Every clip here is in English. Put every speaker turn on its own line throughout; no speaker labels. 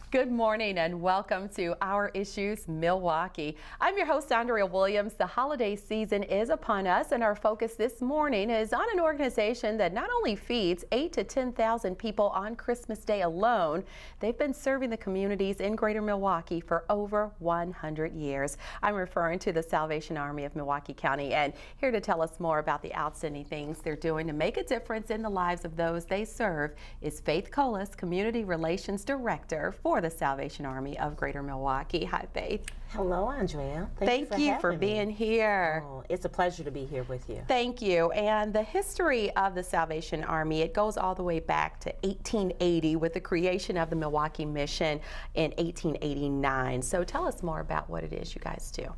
Good morning and welcome to Our Issues Milwaukee. I'm your host, Andrea Williams. The holiday season is upon us, and our focus this morning is on an organization that not only feeds 8,000 to 10,000 people on Christmas Day alone, they've been serving the communities in Greater Milwaukee for over 100 years. I'm referring to the Salvation Army of Milwaukee County, and here to tell us more about the outstanding things they're doing to make a difference in the lives of those they serve is Faithe Colas, Community Relations Director for the Salvation Army of Greater Milwaukee. Hi, Faithe.
Hello, Andrea.
Thank you for being here.
Oh, it's a pleasure to be here with you.
Thank you. And the history of the Salvation Army, it goes all the way back to 1880 with the creation of the Milwaukee Mission in 1889. So tell us more about what it is you guys do.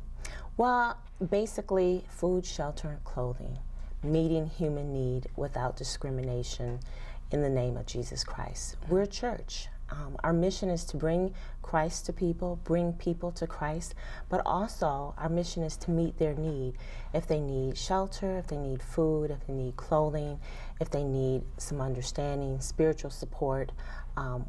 Well, basically, food, shelter, and clothing, meeting human need without discrimination in the name of Jesus Christ. We're a church. Our mission is to bring Christ to people, bring people to Christ, but also our mission is to meet their need. If they need shelter, if they need food, if they need clothing, if they need some understanding, spiritual support,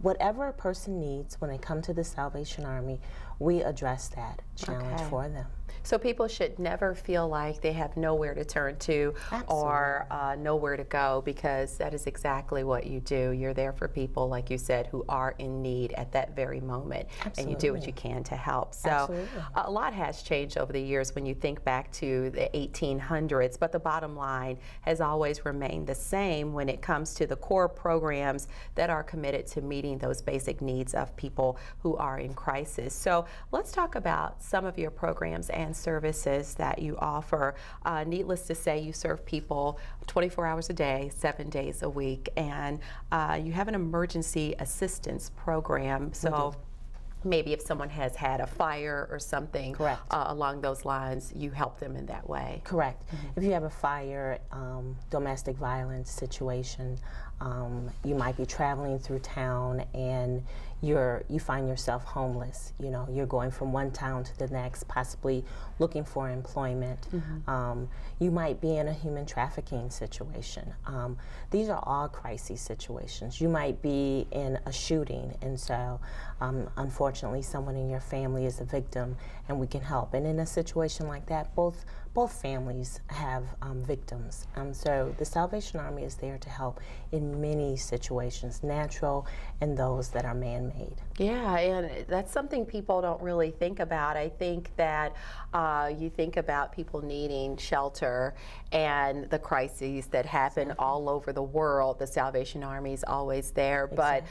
whatever a person needs when they come to the Salvation Army, we address that challenge for them.
So people should never feel like they have nowhere to turn to or nowhere to go, because that is exactly what you do. You're there for people, like you said, who are in need at that very moment. And you do what you can to help. So a lot has changed over the years when you think back to the 1800s, but the bottom line has always remained the same when it comes to the core programs that are committed to meeting those basic needs of people who are in crisis. So let's talk about some of your programs and services that you offer. Needless to say, you serve people 24 hours a day, 7 days a week, and you have an emergency assistance program. So maybe if someone has had a fire or something along those lines, you help them in that way.
Correct. If you have a fire, domestic violence situation, you might be traveling through town and you find yourself homeless. You know, you're going from one town to the next, possibly looking for employment. You might be in a human trafficking situation. These are all crisis situations. You might be in a shooting, and so unfortunately someone in your family is a victim, and we can help. And in a situation like that, both families have victims. So the Salvation Army is there to help in many situations, natural and those that are man-made.
Yeah, and that's something people don't really think about. I think that you think about people needing shelter and the crises that happen all over the world. The Salvation Army is always there, but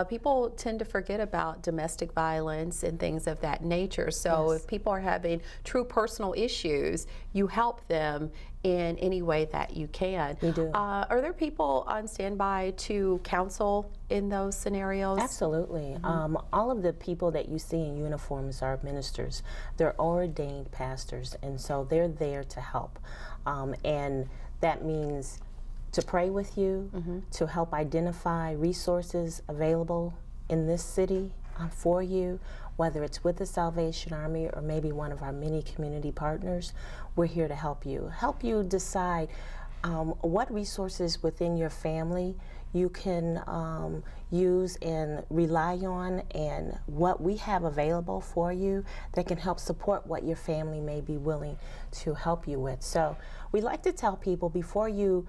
people tend to forget about domestic violence and things of that nature. So if people are having true personal issues, you help them in any way that you can.
We do.
Are there people on standby to counsel in those scenarios?
Absolutely. All of the people that you see in uniforms are ministers. They're ordained pastors, and so they're there to help. And that means to pray with you, to help identify resources available in this city for you, whether it's with the Salvation Army or maybe one of our many community partners. We're here to help you decide what resources within your family you can use and rely on, and what we have available for you that can help support what your family may be willing to help you with. So we like to tell people, before you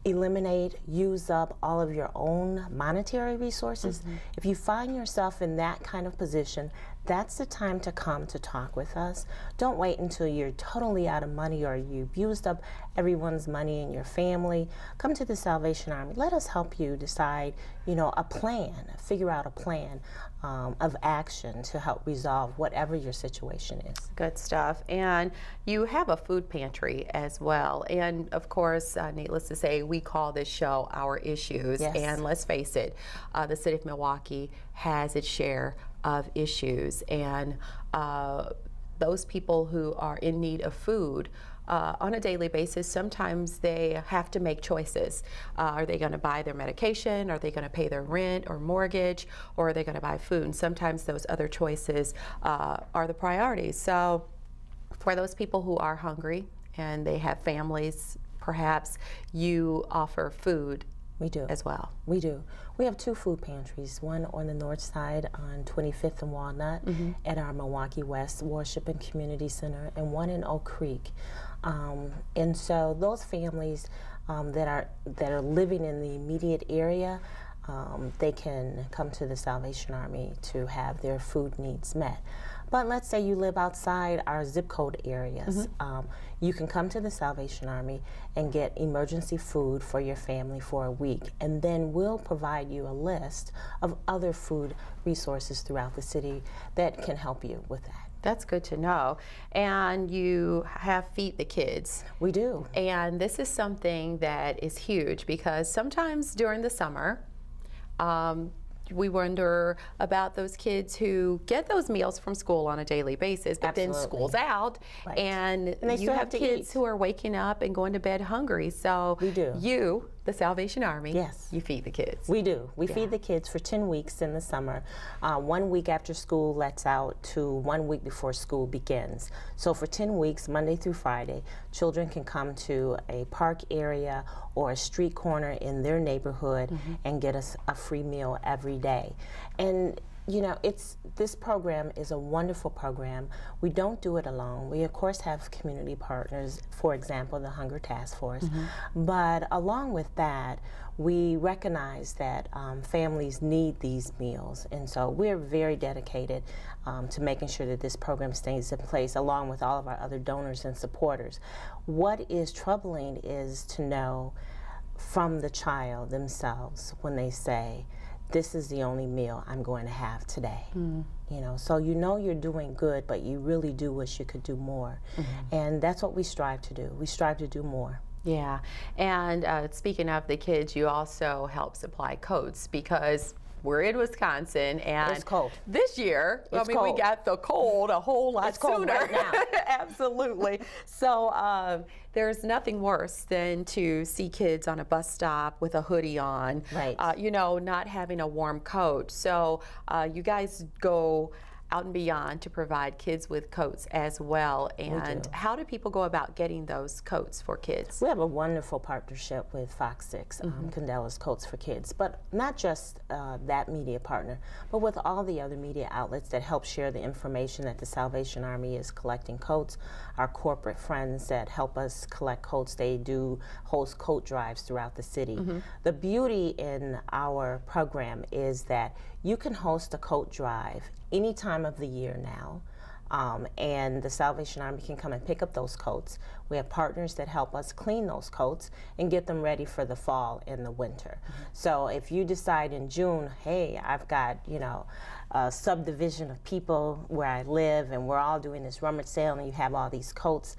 eliminate, use up all of your own monetary resources, if you find yourself in that kind of position, that's the time to come to talk with us. Don't wait until you're totally out of money or you've used up everyone's money in your family. Come to the Salvation Army. Let us help you decide, a plan, figure out a plan of action to help resolve whatever your situation is.
Good stuff. And you have a food pantry as well. And of course, needless to say, we call this show Our Issues. And let's face it, the city of Milwaukee has its share of issues, and those people who are in need of food on a daily basis, sometimes they have to make choices. Are they going to buy their medication? Are they going to pay their rent or mortgage? Or are they going to buy food? And sometimes those other choices are the priorities. So for those people who are hungry and they have families, perhaps you offer food
We do.
as well.
We do. We have 2 food pantries, one on the north side on 25th and Walnut at our Milwaukee West Worship and Community Center, and one in Oak Creek. And so those families that are living in the immediate area, they can come to the Salvation Army to have their food needs met. But let's say you live outside our zip code areas. You can come to the Salvation Army and get emergency food for your family for a week, and then we'll provide you a list of other food resources throughout the city that can help you with that.
That's good to know. And you have Feed the Kids.
We do.
And this is something that is huge because sometimes during the summer, we wonder about those kids who get those meals from school on a daily basis, but
Absolutely.
then school's out,
Right.
and
they
you
still
have
have to
kids
eat.
who are waking up and going to bed hungry. So
We do.
you, the Salvation Army,
Yes.
you feed the kids.
We do. We feed the kids for 10 weeks in the summer. 1 week after school lets out to 1 week before school begins. So for 10 weeks, Monday through Friday, children can come to a park area or a street corner in their neighborhood and get us a free meal every day. And you know, this program is a wonderful program. We don't do it alone. We of course have community partners, for example, the Hunger Task Force. But along with that, we recognize that families need these meals, and so we're very dedicated to making sure that this program stays in place, along with all of our other donors and supporters. What is troubling is to know from the child themselves when they say, this is the only meal I'm going to have today. You know, so you know you're doing good, but you really do wish you could do more. And that's what we strive to do. We strive to do more.
Yeah, and speaking of the kids, you also help supply coats because we're in Wisconsin, and
It's cold.
this year,
It's
we
cold.
got the cold a whole lot
It's cold
sooner.
right now.
Absolutely. So there's nothing worse than to see kids on a bus stop with a hoodie on,
Right.
you know, not having a warm coat. So you guys go out and beyond to provide kids with coats as well. And
do.
how do people go about getting those coats for kids?
We have a wonderful partnership with Fox 6, Candela's Coats for Kids, but not just that media partner, but with all the other media outlets that help share the information that the Salvation Army is collecting coats. Our corporate friends that help us collect coats, they do host coat drives throughout the city. The beauty in our program is that you can host a coat drive any time of the year now. And the Salvation Army can come and pick up those coats. We have partners that help us clean those coats and get them ready for the fall and the winter. So if you decide in June, hey, I've got, you know, a subdivision of people where I live and we're all doing this rummage sale and you have all these coats,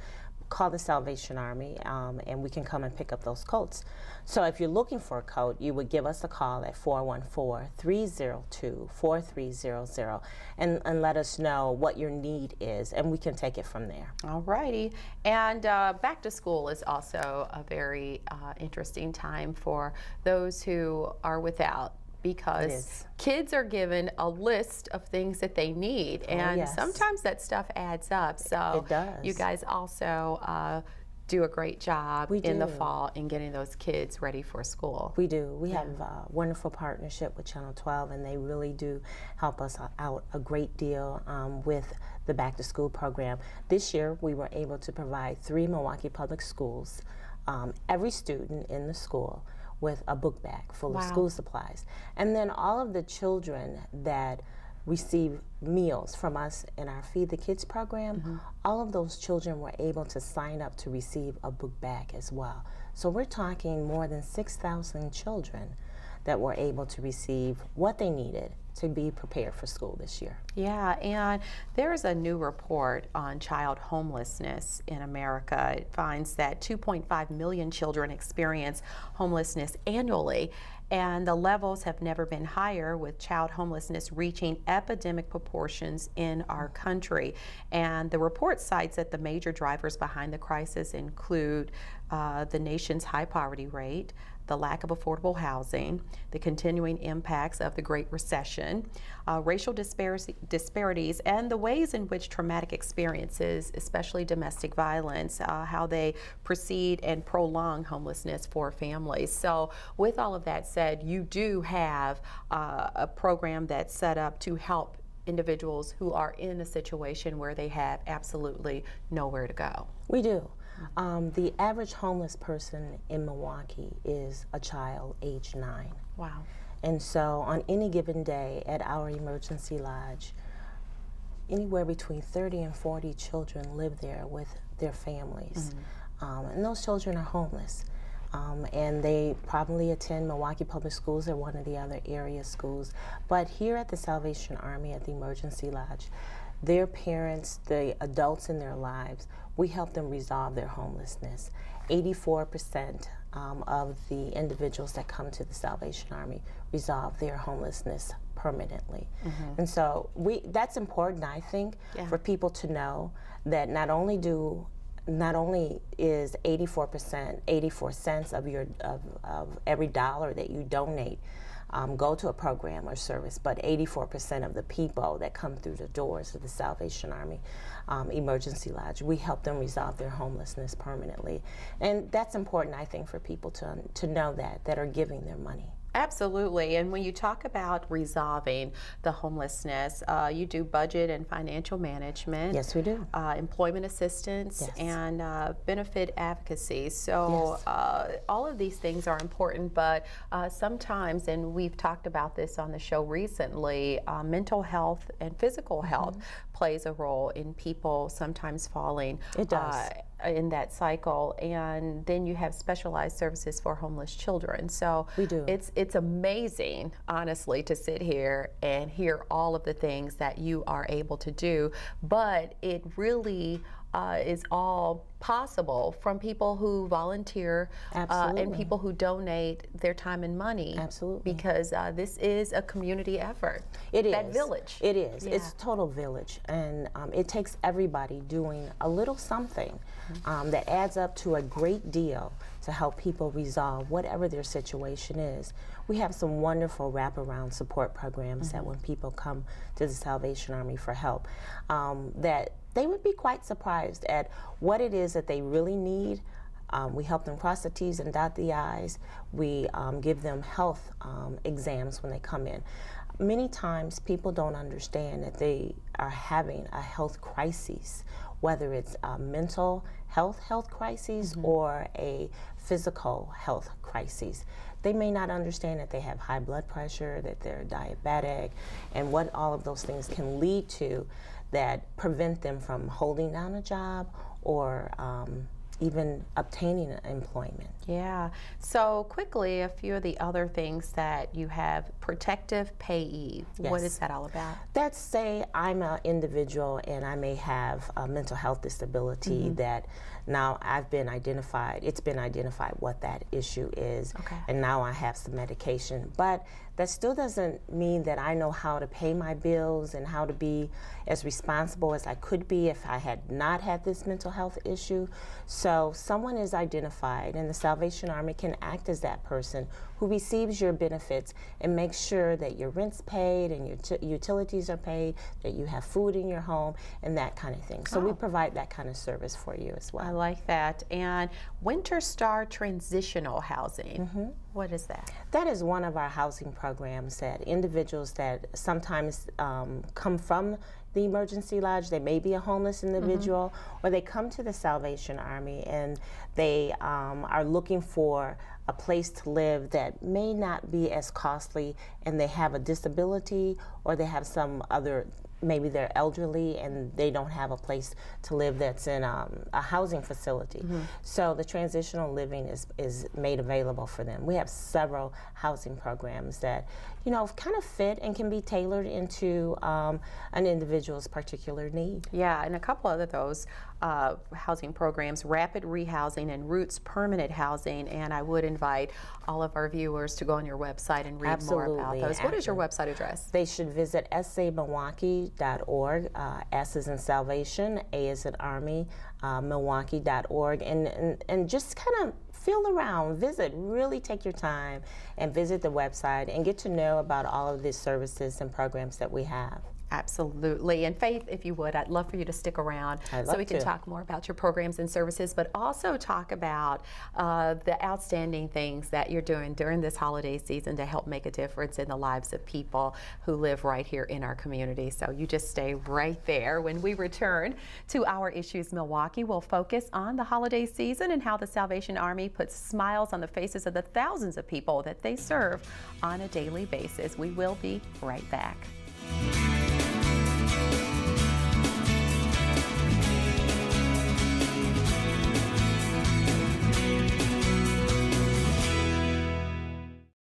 call the Salvation Army and we can come and pick up those coats. So if you're looking for a coat, you would give us a call at 414-302-4300 and let us know what your need is, and we can take it from there.
All righty. And back to school is also a very interesting time for those who are without, because kids are given a list of things that they need, and
yes.
sometimes that stuff adds up. So
It does.
you guys also do a great job
We
in the
do.
fall in getting those kids ready for school.
We do. We have a wonderful partnership with Channel 12, and they really do help us out a great deal with the Back to School program. This year, we were able to provide 3 Milwaukee public schools, every student in the school, with a book bag full of school supplies. And then all of the children that receive meals from us in our Feed the Kids program, all of those children were able to sign up to receive a book bag as well. So we're talking more than 6,000 children that were able to receive what they needed to be prepared for school this year.
Yeah, and there's a new report on child homelessness in America. It finds that 2.5 million children experience homelessness annually, and the levels have never been higher, with child homelessness reaching epidemic proportions in our country. And the report cites that the major drivers behind the crisis include the nation's high poverty rate, the lack of affordable housing, the continuing impacts of the Great Recession, racial disparities, and the ways in which traumatic experiences, especially domestic violence, how they precede and prolong homelessness for families. So with all of that said, you do have a program that's set up to help individuals who are in a situation where they have absolutely nowhere to go.
We do. The average homeless person in Milwaukee is a child age 9.
Wow.
And so on any given day at our emergency lodge, anywhere between 30 and 40 children live there with their families. And those children are homeless. And they probably attend Milwaukee Public Schools or one of the other area schools. But here at the Salvation Army at the Emergency Lodge, their parents, the adults in their lives, we help them resolve their homelessness. 84% of the individuals that come to the Salvation Army resolve their homelessness permanently. And so that's important, I think, for people to know that not only is 84%, 84 cents of every dollar that you donate go to a program or service, but 84% of the people that come through the doors of the Salvation Army Emergency Lodge, we help them resolve their homelessness permanently. And that's important, I think, for people to know that are giving their money.
Absolutely. And when you talk about resolving the homelessness, you do budget and financial management.
Yes, we do.
Employment assistance,
yes,
and benefit advocacy. So all of these things are important, but sometimes, and we've talked about this on the show recently, mental health and physical health plays a role in people sometimes falling.
It does.
In that cycle, and then you have specialized services for homeless children. So
we do.
It's amazing, honestly, to sit here and hear all of the things that you are able to do, but it really is all possible from people who volunteer and people who donate their time and money.
Absolutely.
Because this is a community effort.
It is.
That village.
It is. Yeah. It's a total village. And it takes everybody doing a little something that adds up to a great deal to help people resolve whatever their situation is. We have some wonderful wraparound support programs that when people come to the Salvation Army for help, that they would be quite surprised at what it is that they really need. We help them cross the T's and dot the I's. We give them health exams when they come in. Many times people don't understand that they are having a health crisis, whether it's a mental health crisis or a physical health crisis. They may not understand that they have high blood pressure, that they're diabetic, and what all of those things can lead to that prevent them from holding down a job or even obtaining employment.
Yeah. So quickly, a few of the other things that you have: protective payee.
Yes.
What is that all about?
That's, say I'm an individual and I may have a mental health disability that now it's been identified what that issue is, and now I have some medication. But that still doesn't mean that I know how to pay my bills and how to be as responsible as I could be if I had not had this mental health issue. So someone is identified, and the Salvation Army can act as that person who receives your benefits and makes sure that your rent's paid and your utilities are paid, that you have food in your home, and that kind of thing. So we provide that kind of service for you as well.
I like that. And Winter Star Transitional Housing. What is that?
That is one of our housing programs that individuals that sometimes come from the Emergency Lodge, they may be a homeless individual, or they come to the Salvation Army and they are looking for a place to live that may not be as costly, and they have a disability or they have some other, maybe they're elderly and they don't have a place to live that's in a housing facility. So the transitional living is made available for them. We have several housing programs that, kind of fit and can be tailored into an individual's particular need.
Yeah, and a couple of those housing programs, Rapid Rehousing and Roots Permanent Housing, and I would invite all of our viewers to go on your website and read more about those. What is your website address?
They should visit samilwaukee.org. S is in Salvation, A is in Army, Milwaukee.org, and just kind of feel around, visit, really take your time and visit the website and get to know about all of the services and programs that we have.
Absolutely. And Faith, if you would, I'd love for you to stick around so we can talk more about your programs and services, but also talk about the outstanding things that you're doing during this holiday season to help make a difference in the lives of people who live right here in our community. So you just stay right there. When we return to Our Issues Milwaukee, we'll focus on the holiday season and how the Salvation Army puts smiles on the faces of the thousands of people that they serve on a daily basis. We will be right back.